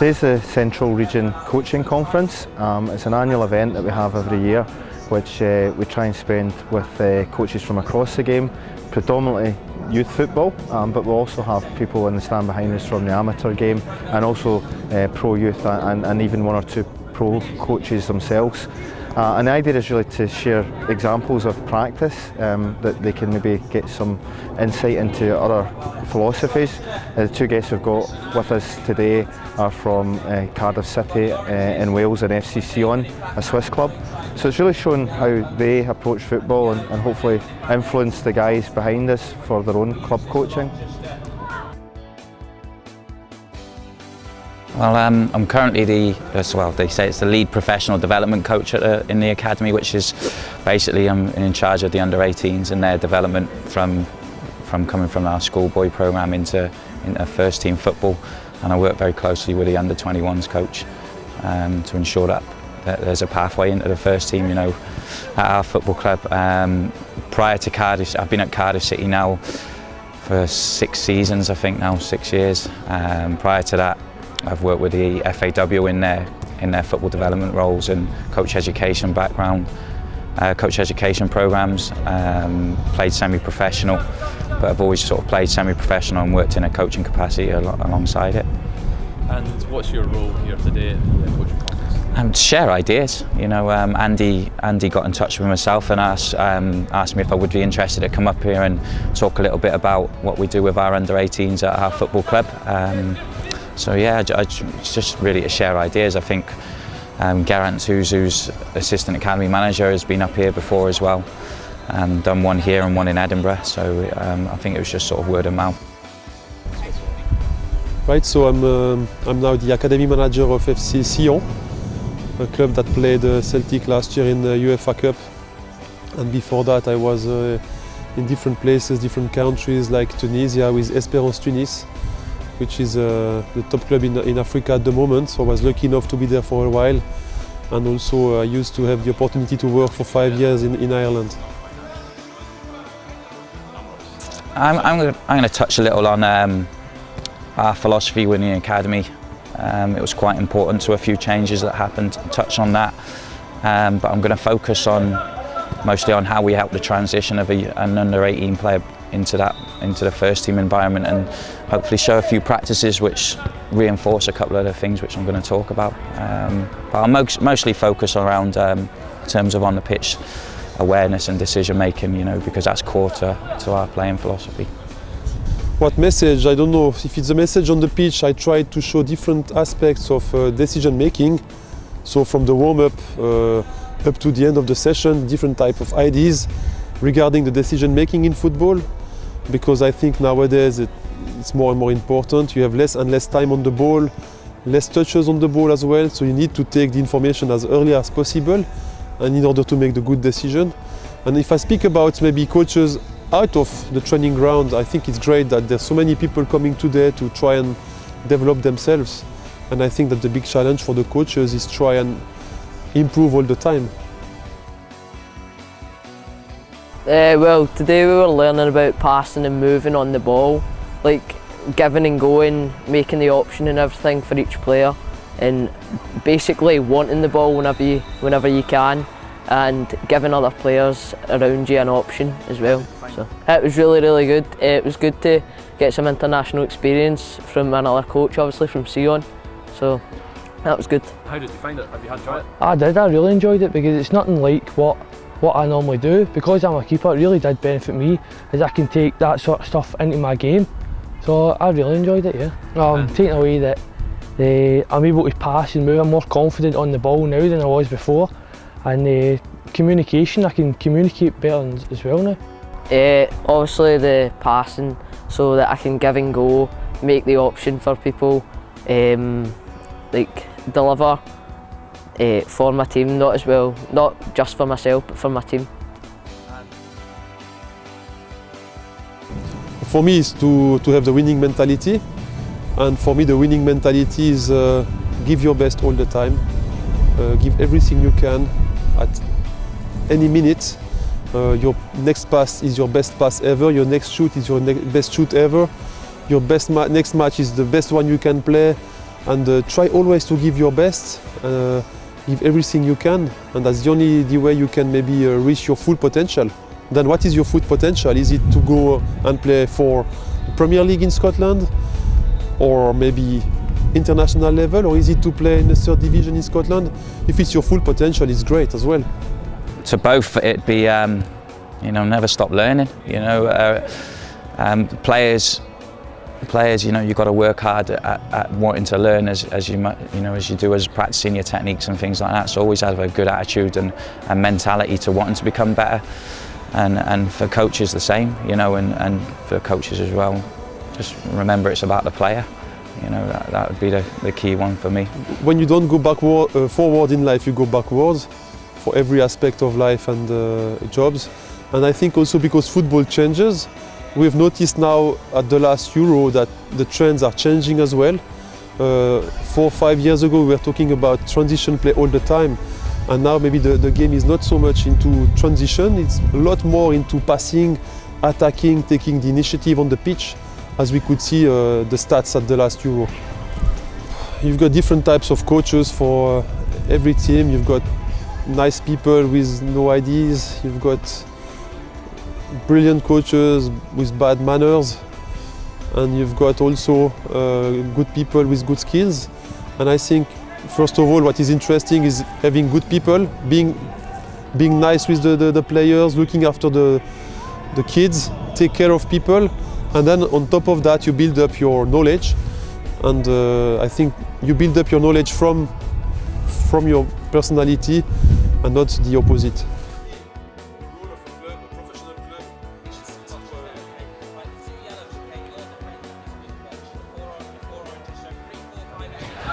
Today's the Central Region Coaching Conference. It's an annual event that we have every year, which we try and spend with coaches from across the game, predominantly youth football, but we'll also have people in the stand behind us from the amateur game, and also pro youth and even one or two pro coaches themselves. And the idea is really to share examples of practice that they can maybe get some insight into other philosophies. The two guests we've got with us today are from Cardiff City in Wales and FC Sion, a Swiss club. So it's really showing how they approach football and hopefully influence the guys behind us for their own club coaching. Well, I'm currently they say it's the lead professional development coach in the academy, which is basically I'm in charge of the under-18s and their development from coming from our schoolboy programme into first team football, and I work very closely with the under-21s coach to ensure that there's a pathway into the first team, you know, at our football club. Prior to Cardiff, I've been at Cardiff City now for 6 seasons, I think now, 6 years. Prior to that, I've worked with the FAW in their football development roles and coach education background, coach education programs, played semi-professional, but I've always sort of played semi-professional and worked in a coaching capacity alongside it. And what's your role here today at the coaching conference? Share ideas. You know, Andy got in touch with myself and asked me if I would be interested to come up here and talk a little bit about what we do with our under-18s at our football club. So yeah, it's just really to share ideas. I think Garant, who's assistant academy manager, has been up here before as well, and done one here and one in Edinburgh. So I think it was just sort of word of mouth. Right, so I'm now the academy manager of FC Sion, a club that played Celtic last year in the UEFA Cup, and before that I was in different places, different countries like Tunisia with Espérance Tunis, which is the top club in Africa at the moment. So I was lucky enough to be there for a while, and also I used to have the opportunity to work for 5 years in Ireland. I'm going to touch a little on our philosophy within the academy. It was quite important to a few changes that happened, touch on that, but I'm going to focus mostly on how we help the transition of an under-18 player into the first team environment, and hopefully show a few practices which reinforce a couple of the things which I'm going to talk about. But I'll mostly focus around in terms of on the pitch awareness and decision making, you know, because that's core to our playing philosophy. What message? I don't know if it's a message on the pitch. I try to show different aspects of decision making. So from the warm-up up to the end of the session, different type of ideas regarding the decision making in football, because I think nowadays it's more and more important. You have less and less time on the ball, less touches on the ball as well, so you need to take the information as early as possible, and in order to make the good decision. And if I speak about maybe coaches out of the training ground, I think it's great that there's so many people coming today to try and develop themselves, and I think that the big challenge for the coaches is try and improve all the time. Well, today we were learning about passing and moving on the ball, like giving and going, making the option and everything for each player, and basically wanting the ball whenever you can, and giving other players around you an option as well. So it was really good. It was good to get some international experience from another coach, obviously from Sion. So that was good. How did you find it? Have you enjoyed it? I did. I really enjoyed it because it's nothing like what I normally do. Because I'm a keeper, it really did benefit me, as I can take that sort of stuff into my game. So I really enjoyed it, yeah. Taking away that I'm able to pass and move. I'm more confident on the ball now than I was before. And communication, I can communicate better as well now. Obviously the passing, so that I can give and go, make the option for people, like deliver for my team, not just for myself, but for my team. For me, it's to have the winning mentality, and for me the winning mentality is give your best all the time, give everything you can at any minute. Your next pass is your best pass ever, your next shoot is your best shoot ever, your next match is the best one you can play. and try always to give your best, give everything you can, and that's the only way you can maybe reach your full potential. Then what is your full potential? Is it to go and play for the Premier League in Scotland, or maybe international level, or is it to play in the 3rd division in Scotland? If it's your full potential, it's great as well. To both, it'd be never stop learning. Players, you've got to work hard at wanting to learn as you do as practicing your techniques and things like that. So always have a good attitude and mentality to wanting to become better. And for coaches the same, and for coaches as well, just remember it's about the player. That would be the key one for me. When you don't go forward in life, you go backwards for every aspect of life and jobs. And I think also because football changes, we've noticed now at the last Euro that the trends are changing as well. 4 or 5 years ago we were talking about transition play all the time, and now maybe the game is not so much into transition, it's a lot more into passing, attacking, taking the initiative on the pitch, as we could see the stats at the last Euro. You've got different types of coaches for every team. You've got nice people with no ideas, you've got brilliant coaches with bad manners, and you've got also good people with good skills. And I think first of all what is interesting is having good people, being nice with the players, looking after the kids, take care of people, and then on top of that you build up your knowledge. And I think you build up your knowledge from your personality and not the opposite.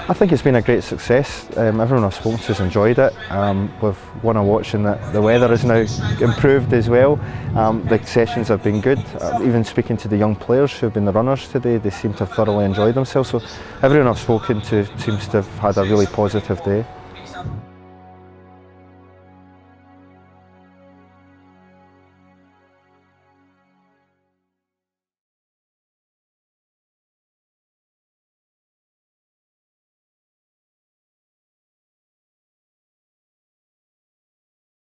I think it's been a great success. Everyone I've spoken to has enjoyed it. We've won a watch, and the weather has now improved as well. The sessions have been good. Even speaking to the young players who have been the runners today, they seem to have thoroughly enjoyed themselves. So everyone I've spoken to seems to have had a really positive day.